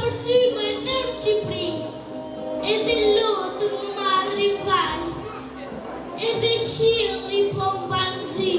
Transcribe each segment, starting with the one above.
për ty më në Shqipëri, edhe lotë më marri vaj, edhe qielli po mban zi.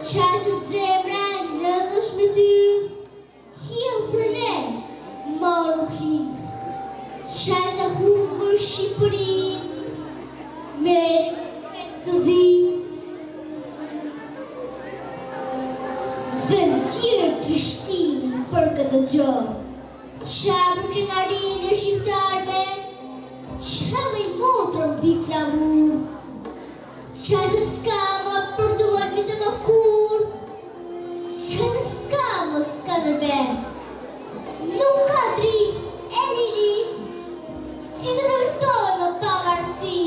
Qasë zemra në dësh me ty, tjel për ne, ma nuk lind. Qasë humbër Shqipërin, me të zi. Dhe në tjerë trishtimin për këtë gjë, qa për krenarin e shqiptarve, qa me i motrën di flamur, qasë s'ka ma për të marrë më kur, qasë s'ka më s'ka nërben. Nuk ka drit e liri, si të të vestoj më pavarësi.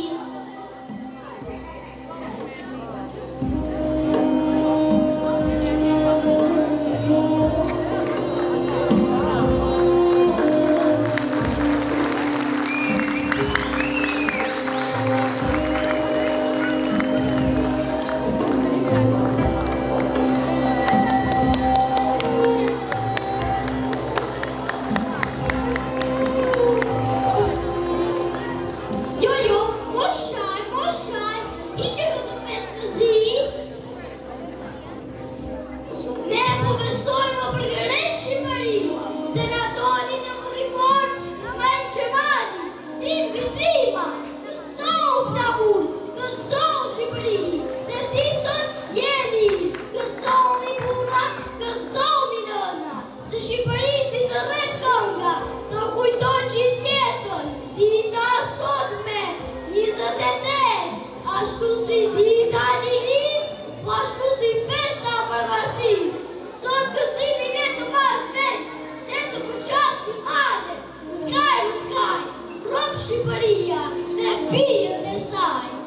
Ashtu si dita liris, po ashtu si festa përvarësis. Sot gëzimin e të marrë vet, se të përqasi mare. Skaj në skaj, ropë Shqipëria dhe fijën e saj.